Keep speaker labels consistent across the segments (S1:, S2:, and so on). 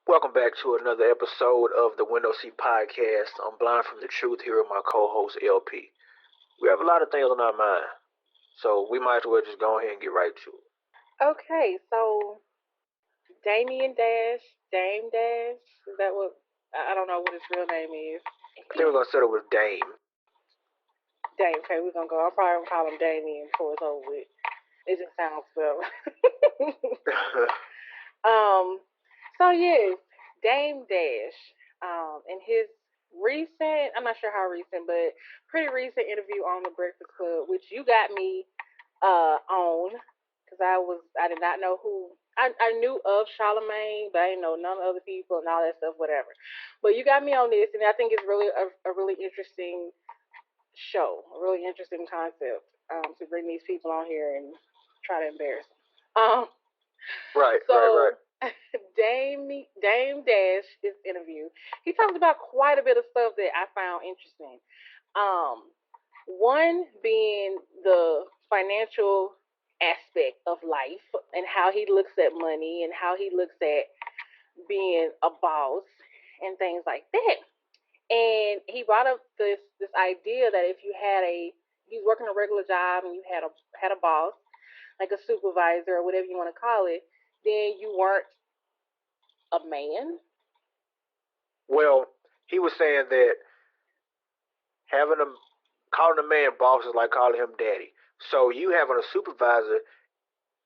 S1: Welcome back to another episode of the Window Seat Podcast. I'm Blind from the Truth here with my co-host LP. We have a lot of things on our mind, so we might as well just go ahead and get right to it.
S2: Okay, so Damien Dash, Dame Dash, is that what? I don't know what his real name is.
S1: I think we're gonna settle with Dame.
S2: Dame, okay, we're gonna go. I'm probably gonna call him Damien before it's over with. It just sounds better. um, so yes, Dame Dash, in his recent, I'm not sure how recent, but pretty recent interview on the Breakfast Club, which you got me on because I did not know who I knew of Charlemagne, but I didn't know none of the other people and all that stuff, whatever. But you got me on this, and I think it's really a really interesting show, a really interesting concept to bring these people on here and try to embarrass them.
S1: right, right, right.
S2: So Dame Dash, this interview, he talks about quite a bit of stuff that I found interesting. Um, one being the financial aspect of life and how he looks at money and how he looks at being a boss and things like that. And he brought up this idea that if you had he's working a regular job and you had a boss, like a supervisor or whatever you want to call it, then you weren't a man.
S1: Well, he was saying that having a calling a man boss is like calling him daddy. So you having a supervisor,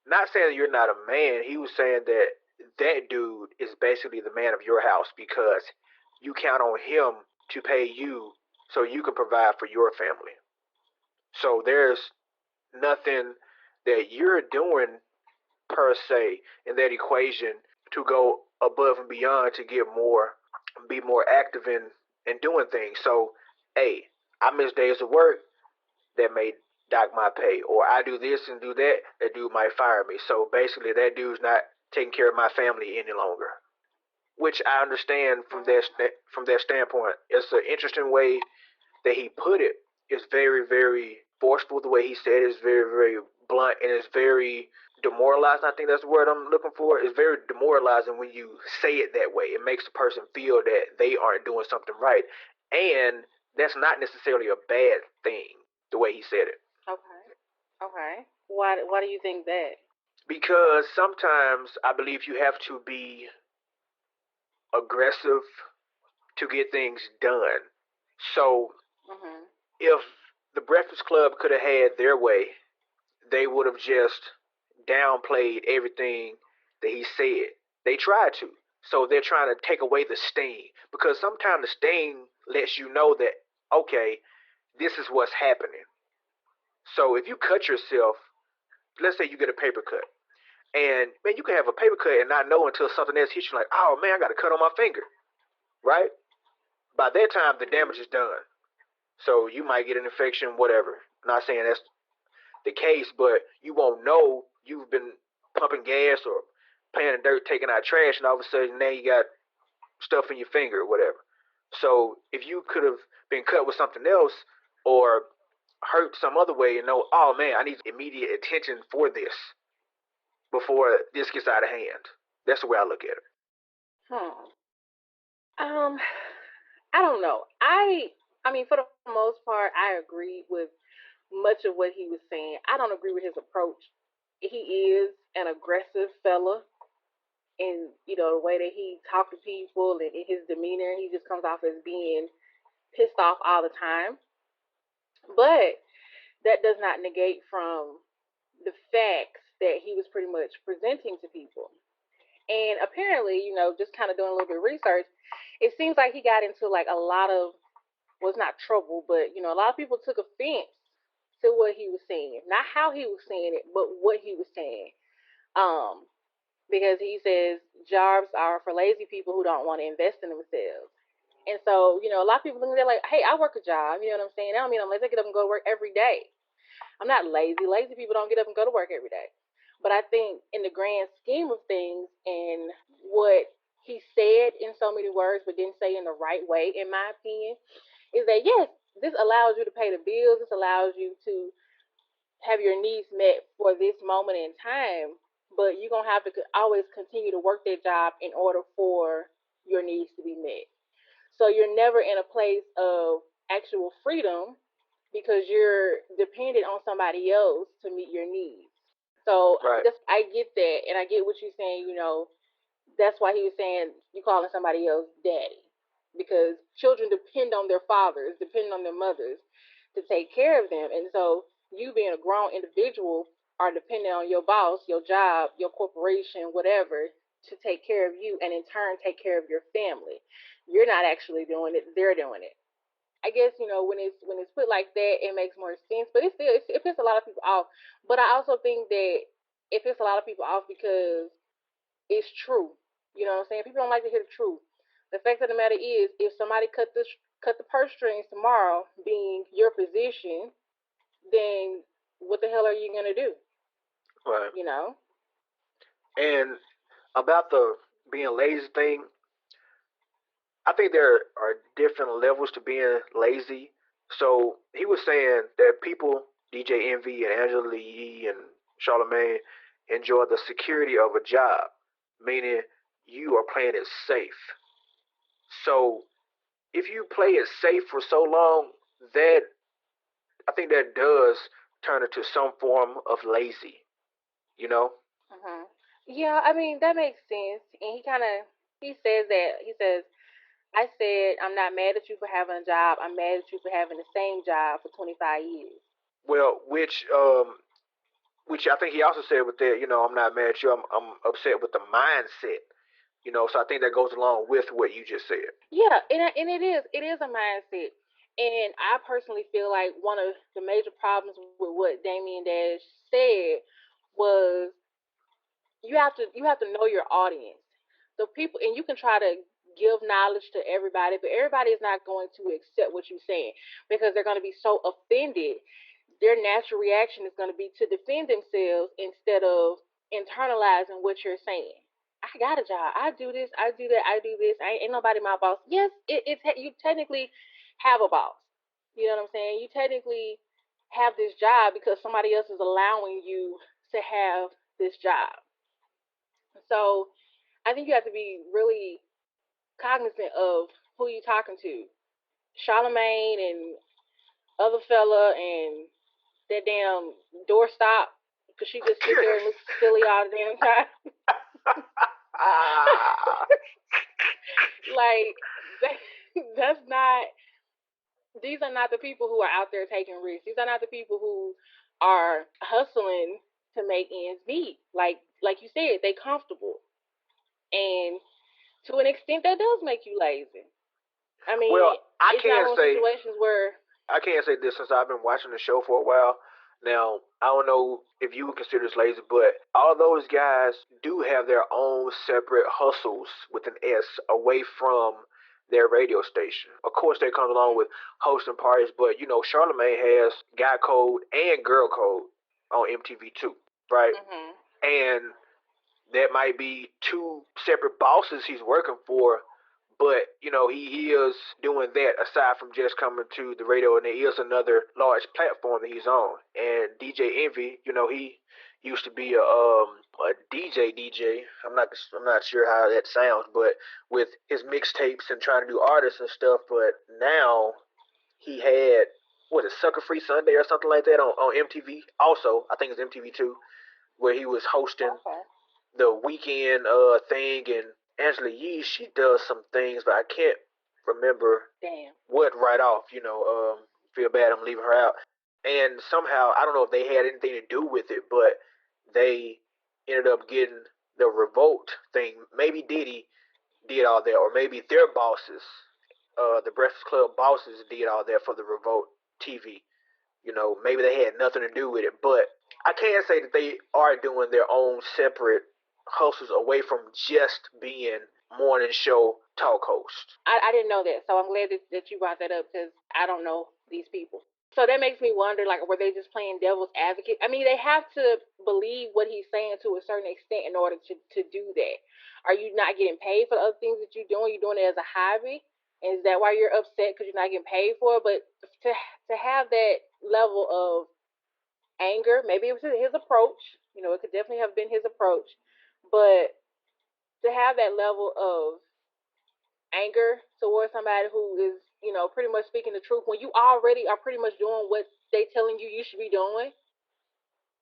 S1: not saying that you're not a man. He was saying that that dude is basically the man of your house because you count on him to pay you so you can provide for your family. So there's nothing that you're doing per se in that equation to go above and beyond to get more, be more active in doing things. So, hey, I miss days of work that may dock my pay, or I do this and do that, that dude might fire me. So basically, that dude's not taking care of my family any longer. Which I understand from that standpoint. It's an interesting way that he put it. It's very, very forceful. The way he said it is very, very blunt, and it's very demoralizing. I think that's the word I'm looking for. It's very demoralizing when you say it that way. It makes the person feel that they aren't doing something right, and that's not necessarily a bad thing. The way he said it,
S2: Okay. Okay. Why do you think that?
S1: because sometimes I believe you have to be aggressive to get things done. So
S2: Mhm.
S1: if the Breakfast Club could have had their way, they would have just downplayed everything that he said. They tried to. So they're trying to take away the sting because sometimes the sting lets you know that, okay, this is what's happening. So if you cut yourself, let's say you get a paper cut, and man, you can have a paper cut and not know until something else hits you like, oh man, I got a cut on my finger, right? By that time, the damage is done. So you might get an infection, whatever. I'm not saying that's the case, but you won't know you've been pumping gas or playing in dirt, taking out trash, and all of a sudden now you got stuff in your finger or whatever. So if you could have been cut with something else or hurt some other way and know, oh man, I need immediate attention for this before this gets out of hand. That's the way I look at it.
S2: Hmm. Um, I don't know. I mean, for the most part, I agree with much of what he was saying. I don't agree with his approach. He is an aggressive fella, in the way that he talks to people and in his demeanor. He just comes off as being pissed off all the time. But that does not negate from the facts that he was pretty much presenting to people. And apparently, just kind of doing a little bit of research, it seems like he got into like a lot of, well, it's not trouble, but a lot of people took offense to what he was saying, not how he was saying it, but what he was saying. Um, because he says jobs are for lazy people who don't want to invest in themselves. And so, a lot of people look at it like, hey, I work a job. You know what I'm saying? I don't mean I'm lazy. I get up and go to work every day. I'm not lazy. Lazy people don't get up and go to work every day. But I think in the grand scheme of things and what he said in so many words but didn't say in the right way, in my opinion, is that yes, this allows you to pay the bills. This allows you to have your needs met for this moment in time. but you're gonna have to always continue to work that job in order for your needs to be met. So you're never in a place of actual freedom because you're dependent on somebody else to meet your needs. So
S1: Right.
S2: I get that, and I get what you're saying. That's why he was saying you calling somebody else daddy, because children depend on their fathers, depend on their mothers to take care of them, and so you being a grown individual are dependent on your boss, your job, your corporation, whatever, to take care of you, and in turn take care of your family. You're not actually doing it; they're doing it. I guess when it's put like that, it makes more sense. But it pisses a lot of people off. But I also think that it pisses a lot of people off because it's true. You know what I'm saying? People don't like to hear the truth. The fact of the matter is, if somebody cut the purse strings tomorrow, being your position, then what the hell are you gonna do?
S1: Right.
S2: You know?
S1: And about the being lazy thing, I think there are different levels to being lazy. So he was saying that people, DJ Envy and Angela Yee and Charlemagne, enjoy the security of a job, meaning you are playing it safe. So if you play it safe for so long, that I think that does turn into some form of lazy. You know?
S2: Yeah, I mean that makes sense. And he says that I said I'm not mad at you for having a job. I'm mad at you for having the same job for 25 years.
S1: Well, which I think he also said with that, I'm not mad at you. I'm upset with the mindset. So I think that goes along with what you just said.
S2: Yeah, and it is a mindset. And I personally feel like one of the major problems with what Damien Dash said was you have to know your audience. The people, and you can try to give knowledge to everybody, but everybody is not going to accept what you're saying because they're going to be so offended. Their natural reaction is going to be to defend themselves instead of internalizing what you're saying. I got a job. I do this. I do that. I do this. Ain't nobody my boss. Yes, you technically have a boss. You know what I'm saying? You technically have this job because somebody else is allowing you to have this job. So I think you have to be really cognizant of who you're talking to. Charlemagne and other fella and that damn doorstop because she just sit there and look silly all the damn time. Like that's not. These are not the people who are out there taking risks. These are not the people who are hustling to make ends meet. Like you said, they comfortable, and to an extent, that does make you lazy. I mean,
S1: Well,
S2: it's not one of those situations where
S1: I can't say this since I've been watching the show for a while. Now, I don't know if you would consider this lazy, but all those guys do have their own separate hustles with an S away from their radio station. Of course, they come along with hosting parties, but Charlemagne has Guy Code and Girl Code on MTV too, right? And that might be two separate bosses he's working for, but he is doing that aside from just coming to the radio, and there is another large platform that he's on. And DJ Envy, he used to be a DJ. I'm not sure how that sounds, but with his mixtapes and trying to do artists and stuff. But now he had what is Sucker Free Sunday or something like that on MTV. Also, I think it's MTV too, where he was hosting the weekend thing, and Angela Yee, she does some things, but I can't remember what right off. Feel bad I'm leaving her out. And somehow I don't know if they had anything to do with it, but they ended up getting the Revolt thing. Maybe Diddy did all that, or maybe their bosses, the Breakfast Club bosses, did all that for the Revolt TV. Maybe they had nothing to do with it, but I can say that they are doing their own separate hustles away from just being morning show talk host.
S2: I didn't know that, so I'm glad that you brought that up because I don't know these people. So that makes me wonder, like, were they just playing devil's advocate? I mean, they have to believe what he's saying to a certain extent in order to do that. Are you not getting paid for the other things that you're doing? You're doing it as a hobby? And is that why you're upset because you're not getting paid for it? But to have that level of anger, maybe it was his approach. It could definitely have been his approach, but to have that level of anger towards somebody who is, pretty much speaking the truth when you already are pretty much doing what they telling you should be doing.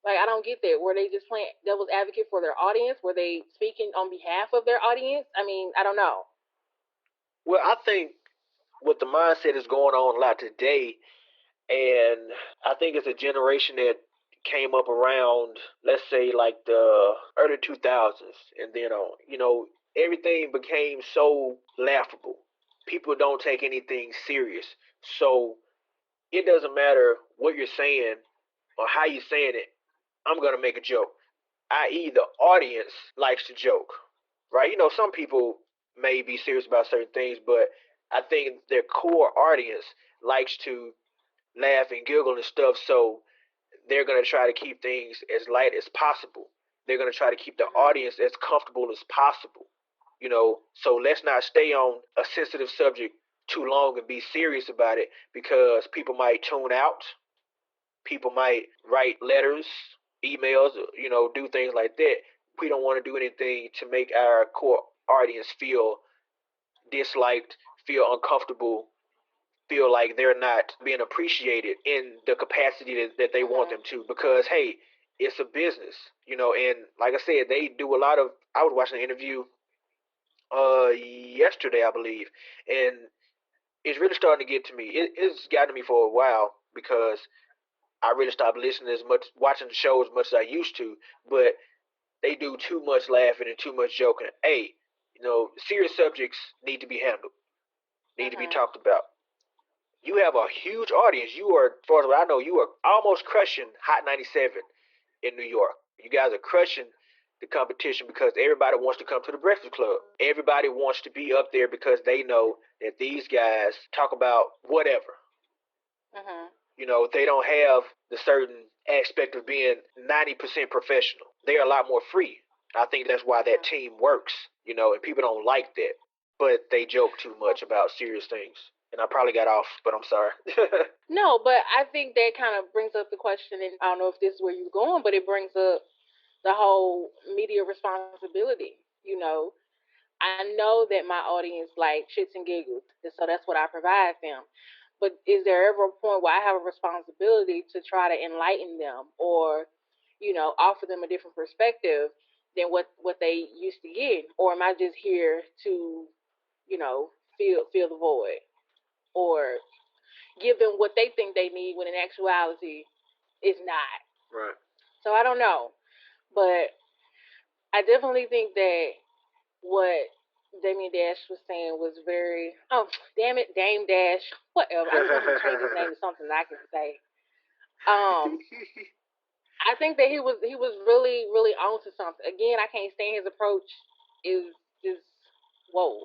S2: Like, I don't get that. Were they just playing devil's advocate for their audience? Were they speaking on behalf of their audience? I mean, I don't know.
S1: Well, I think what the mindset is going on a lot today, and I think it's a generation that came up around, let's say, like the early 2000s and then on. Everything became so laughable. People don't take anything serious. So it doesn't matter what you're saying or how you're saying it. I'm going to make a joke, i.e., the audience likes to joke, right? Some people may be serious about certain things, but I think their core audience likes to laugh and giggle and stuff, so they're going to try to keep things as light as possible. They're going to try to keep the audience as comfortable as possible. So let's not stay on a sensitive subject too long and be serious about it because people might tune out. People might write letters, emails, do things like that. We don't want to do anything to make our core audience feel disliked, feel uncomfortable, feel like they're not being appreciated in the capacity that they want them to. Because hey, it's a business, and like I said, they do a lot of. I was watching an interview yesterday, I believe, and it's really starting to get to me. It's gotten to me for a while because I really stopped listening as much, watching the show as much as I used to. But they do too much laughing and too much joking. Hey, serious subjects need to be handled, need to be talked about. You have a huge audience. You are, as far as what I know, you are almost crushing Hot 97 in New York. You guys are crushing the competition because everybody wants to come to the Breakfast Club. Everybody wants to be up there because they know that these guys talk about whatever. They don't have the certain aspect of being 90% professional. They're a lot more free. I think that's why that team works, and people don't like that. But they joke too much about serious things. And I probably got off, but I'm sorry.
S2: No, but I think that kind of brings up the question, and I don't know if this is where you're going, but it brings up the whole media responsibility. I know that my audience like shits and giggles, and so that's what I provide them. But is there ever a point where I have a responsibility to try to enlighten them or, offer them a different perspective than what they used to get? Or am I just here to, fill the void or give them what they think they need when in actuality it's not?
S1: Right.
S2: So I don't know. But I definitely think that what Damien Dash was saying was very, oh, damn it, Dame Dash, whatever. I just want him to change his name to something that I can say. I think that he was really really on to something. Again, I can't stand his approach. Is just whoa,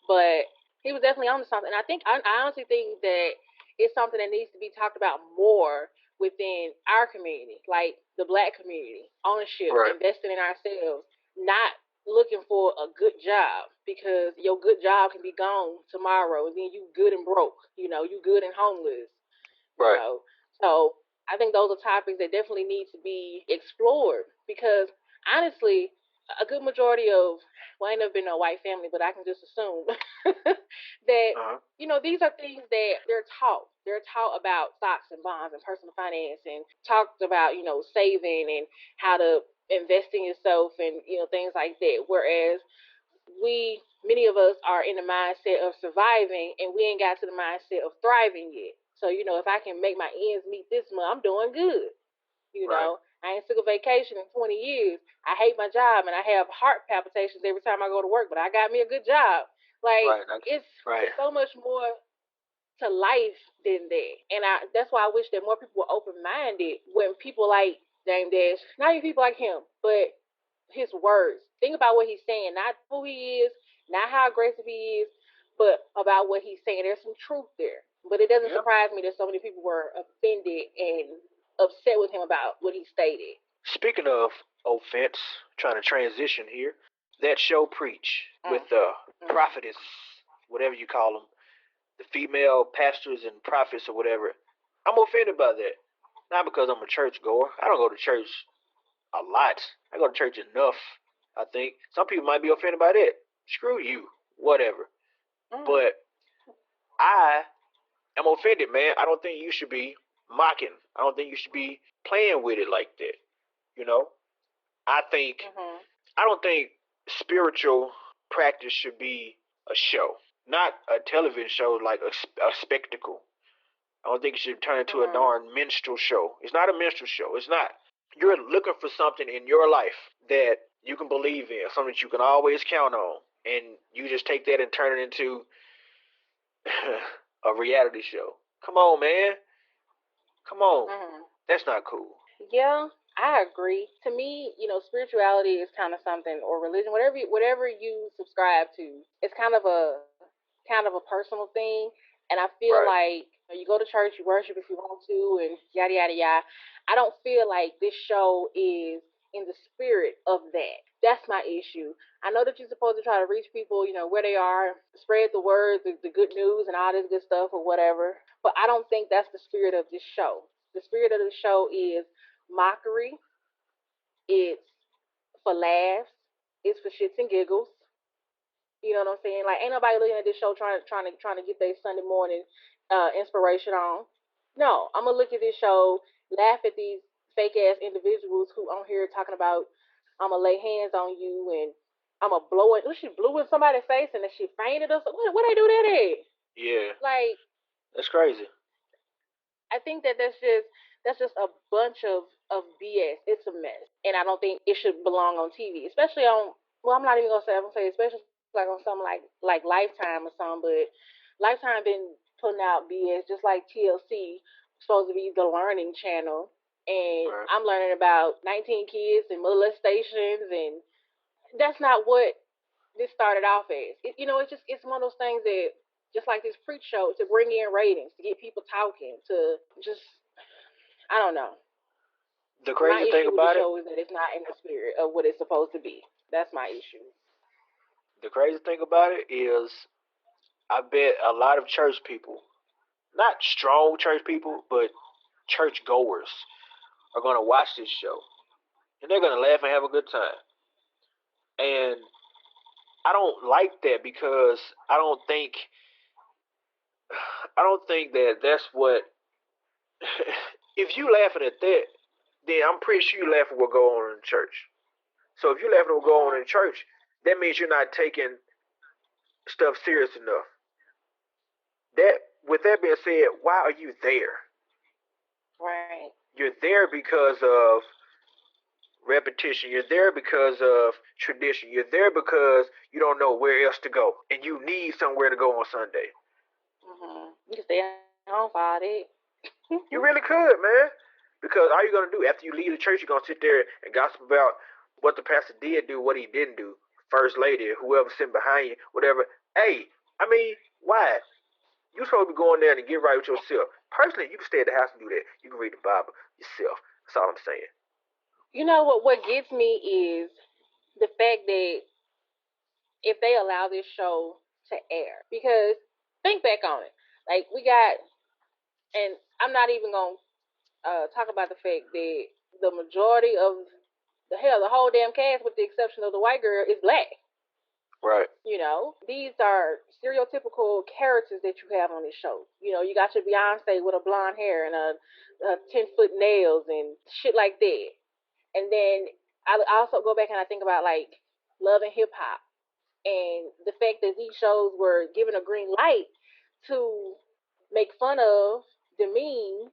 S2: but he was definitely on to something. And I honestly think that it's something that needs to be talked about more within our community, like the Black community. Ownership, right. Investing in ourselves, not looking for a good job because your good job can be gone tomorrow, and then you good and broke. You good and homeless. Right. So I think those are topics that definitely need to be explored because honestly, a good majority of, well, I ain't never been in a white family, but I can just assume that, these are things that they're taught. They're taught about stocks and bonds and personal finance and talked about, saving and how to invest in yourself and, things like that. Whereas many of us are in the mindset of surviving and we ain't got to the mindset of thriving yet. So, if I can make my ends meet this month, I'm doing good. Right. I ain't took a vacation in 20 years. I hate my job and I have heart palpitations every time I go to work, but I got me a good job. Like, it's so much more to life than that. And that's why I wish that more people were open-minded when people like Dame Dash, not even people like him, but his words. Think about what he's saying, not who he is, not how aggressive he is, but about what he's saying. There's some truth there. But it doesn't surprise me that so many people were offended and upset with him about what he stated.
S1: Speaking of offense, trying to transition here, that show Preach with the prophetess, whatever you call them, the female pastors and prophets or whatever, I'm offended by that. Not because I'm a church goer. I don't go to church a lot. I go to church enough. I think some people might be offended by that. Screw you, whatever. But I am offended, man. I don't think you should be mocking. I don't think you should be playing with it like that. You know, I think I don't think spiritual practice should be a show, not a television show like a spectacle. I don't think it should turn into a darn minstrel show. It's not a minstrel show. It's not. You're looking for something in your life that you can believe in, something that you can always count on, and you just take that and turn it into a reality show. Come on, man. Come on. That's not cool.
S2: Yeah, I agree. To me, spirituality is kind of something, or religion, whatever you subscribe to, it's kind of a personal thing. And I feel like you go to church, you worship if you want to, and yada yada yada. I don't feel like this show is in the spirit of that. That's my issue. I know that you're supposed to try to reach people, where they are, spread the word, the good news, and all this good stuff or whatever. But I don't think that's the spirit of this show. The spirit of the show is mockery. It's for laughs. It's for shits and giggles. You know what I'm saying? Like, ain't nobody looking at this show trying to get their Sunday morning inspiration on. No, I'm gonna look at this show, laugh at these fake ass individuals who on here talking about I'm gonna lay hands on you and I'm gonna blow it. She blew in somebody's face and then she fainted us. What they do that at?
S1: Yeah.
S2: Like,
S1: that's crazy.
S2: I think that's just a bunch of BS. It's a mess, and I don't think it should belong on TV, especially on. Well, I'm not even gonna say. I'm gonna say especially like on something like Lifetime or something. But Lifetime been putting out BS just like TLC, supposed to be the learning channel, and I'm learning about 19 kids and molestations, and that's not what this started off as. It's one of those things that just like this preach show to bring in ratings, to get people talking, to just I don't know.
S1: The crazy thing about
S2: it, show is that it's not in the spirit of what it's supposed to be. That's my issue.
S1: The crazy thing about it is, I bet a lot of church people, not strong church people, but church goers, are gonna watch this show, and they're gonna laugh and have a good time. And I don't like that because I don't think that that's what. If you laughing at that, then I'm pretty sure you laughing what go on in church. So if you laughing at what go on in church, that means you're not taking stuff serious enough. That, with that being said, why are you there?
S2: Right.
S1: You're there because of repetition. You're there because of tradition. You're there because you don't know where else to go, and you need somewhere to go on Sunday.
S2: You can stay home about it.
S1: You really could, man. Because all you're gonna do after you leave the church, you're gonna sit there and gossip about what the pastor did do, what he didn't do, first lady, whoever sitting behind you, whatever. Hey, I mean, why? You supposed to be going there and get right with yourself. Personally, you can stay at the house and do that. You can read the Bible yourself. That's all I'm saying.
S2: You know what gets me is the fact that if they allow this show to air, because think back on it, like we got, and I'm not even gonna talk about the fact that the majority of the whole damn cast, with the exception of the white girl, is black.
S1: Right.
S2: These are stereotypical characters that you have on this show. You got your Beyonce with a blonde hair and a 10-foot nails and shit like that. And then I also go back and I think about like Love and Hip Hop and the fact that these shows were given a green light to make fun of, demean,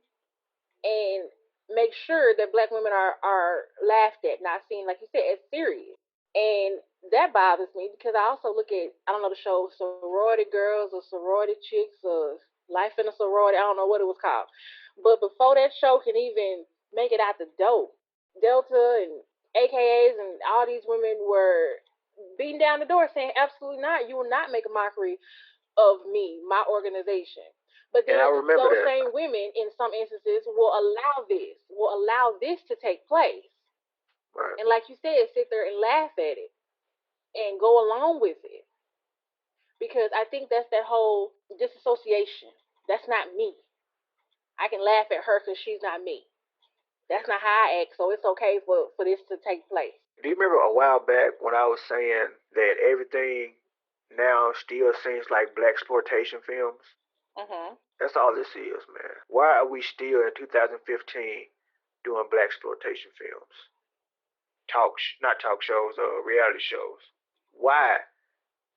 S2: and make sure that black women are laughed at, not seen, like you said, as serious. And that bothers me because I also look at, I don't know, the show Sorority Girls or Sorority Chicks or Life in a Sorority, I don't know what it was called. But before that show can even make it out the door, Delta and AKAs and all these women were beating down the door saying, absolutely not, you will not make a mockery of me, my organization. But then those same women, in some instances, will allow this to take place.
S1: Right.
S2: And like you said, sit there and laugh at it and go along with it. Because I think that's that whole disassociation. That's not me. I can laugh at her because she's not me. That's not how I act, so it's okay for this to take place.
S1: Do you remember a while back when I was saying that everything now still seems like Blaxploitation Films?
S2: Mhm.
S1: That's all this is, man. Why are we still in 2015 doing Blaxploitation Films? Not talk shows, reality shows. Why?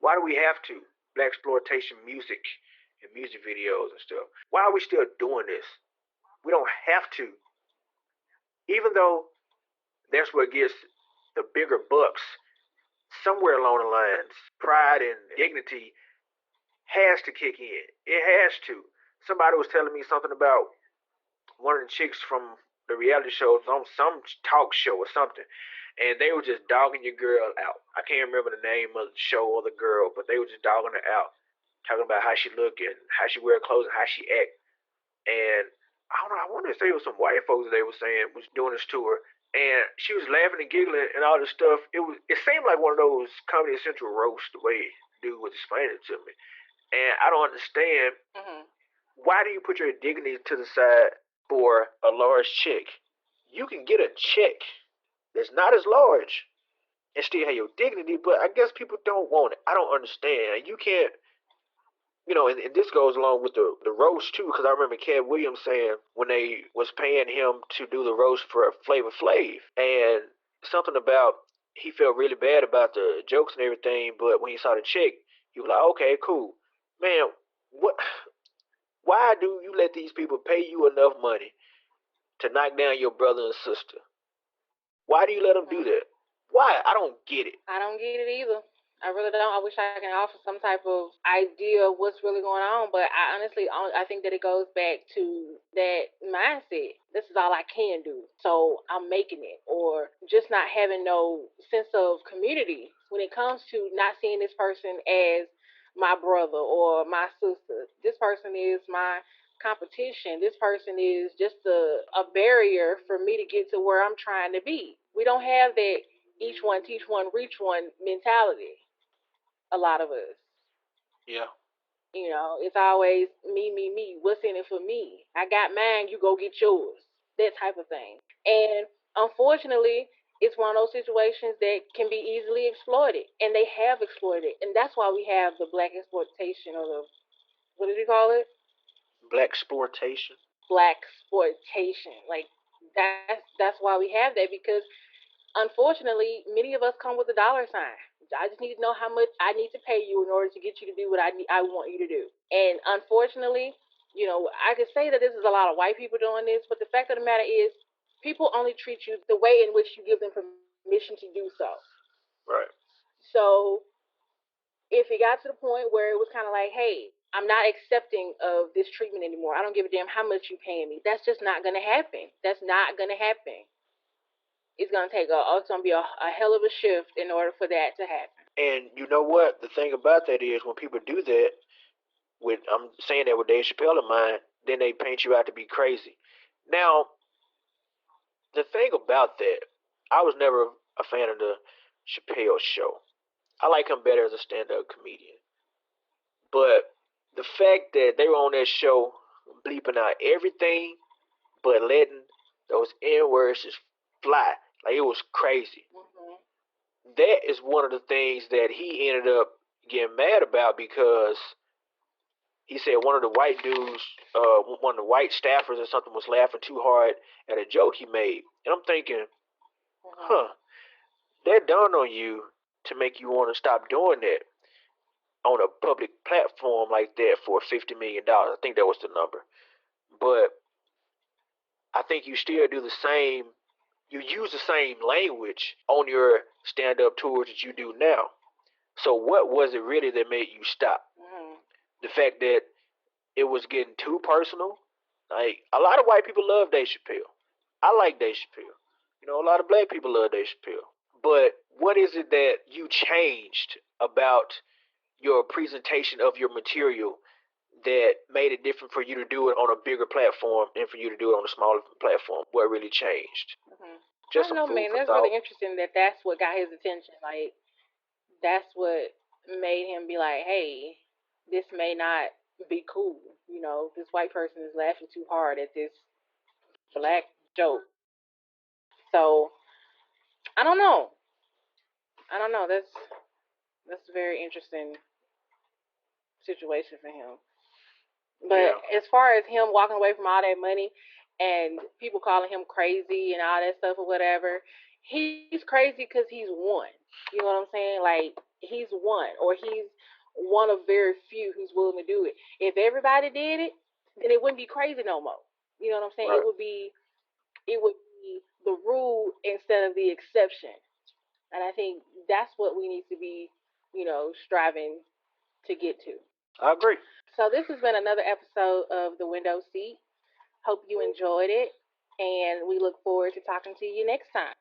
S1: Why do we have to? Blaxploitation music and music videos and stuff. Why are we still doing this? We don't have to. Even though that's what gets the bigger bucks, somewhere along the lines, pride and dignity has to kick in. It has to. Somebody was telling me something about one of the chicks from the reality shows on some talk show or something, and they were just dogging your girl out. I can't remember the name of the show or the girl, but they were just dogging her out, talking about how she look and how she wear clothes and how she act. And I don't know. I wonder if they was some white folks that they were saying was doing this to her, and she was laughing and giggling and all this stuff. It seemed like one of those Comedy Central roasts the way dude was explaining it to me, and I don't understand.
S2: Mhm.
S1: Why do you put your dignity to the side for a large check? You can get a check that's not as large and still have your dignity, but I guess people don't want it. I don't understand. You can't, and this goes along with the roast too, because I remember Cat Williams saying when they was paying him to do the roast for Flavor Flav, and something about he felt really bad about the jokes and everything, but when he saw the check, he was like, okay, cool, man. What? Why do you let these people pay you enough money to knock down your brother and sister? Why do you let them do that? Why? I don't get it.
S2: I don't get it either. I really don't. I wish I can offer some type of idea of what's really going on, but I honestly, I think that it goes back to that mindset. This is all I can do, so I'm making it, or just not having no sense of community when it comes to not seeing this person as my brother or my sister. This person is my competition. This person is just a barrier for me to get to where I'm trying to be. We don't have that each one teach one, reach one mentality. A lot of us.
S1: Yeah.
S2: It's always me, me, me. What's in it for me? I got mine, you go get yours. That type of thing. And unfortunately, it's one of those situations that can be easily exploited. And they have exploited it. And that's why we have the black exploitation, or the, what did you call it?
S1: Blaxploitation.
S2: Black exploitation. Like, that's why we have that, because unfortunately, many of us come with a dollar sign. I just need to know how much I need to pay you in order to get you to do what I want you to do. And unfortunately, I could say that this is a lot of white people doing this, but the fact of the matter is, people only treat you the way in which you give them permission to do so.
S1: Right.
S2: So if it got to the point where it was kind of like, hey, I'm not accepting of this treatment anymore. I don't give a damn how much you paying me. That's just not gonna happen. That's not gonna happen. It's gonna be a hell of a shift in order for that to happen.
S1: And you know what? The thing about that is when people do that, I'm saying that with Dave Chappelle in mind, then they paint you out to be crazy. Now, the thing about that, I was never a fan of the Chappelle Show. I like him better as a stand-up comedian. But the fact that they were on that show bleeping out everything but letting those N words just fly, like it was crazy. That is one of the things that he ended up getting mad about, because he said one of the white dudes, one of the white staffers or something, was laughing too hard at a joke he made. And I'm thinking, huh, that dawned on you to make you want to stop doing that on a public platform like that for $50 million. I think that was the number. But I think you still do the same. You use the same language on your stand-up tours that you do now. So what was it really that made you stop? The fact that it was getting too personal. Like, a lot of white people love Dave Chappelle. I like Dave Chappelle. A lot of black people love Dave Chappelle. But what is it that you changed about your presentation of your material that made it different for you to do it on a bigger platform and for you to do it on a smaller platform? What really changed?
S2: Just I don't know, man. That's really interesting that that's what got his attention. Like, that's what made him be like, hey, this may not be cool. This white person is laughing too hard at this black joke. So I don't know. I don't know. That's a very interesting situation for him. But
S1: Yeah.
S2: as far as him walking away from all that money and people calling him crazy and all that stuff or whatever, he's crazy because he's one. You know what I'm saying? Like he's one, or he's one of very few who's willing to do it. If everybody did it, then it wouldn't be crazy no more. You know what I'm saying?
S1: Right.
S2: It would be the rule instead of the exception. And I think that's what we need to be, striving to get to.
S1: I agree.
S2: So this has been another episode of The Window Seat. Hope you enjoyed it, and we look forward to talking to you next time.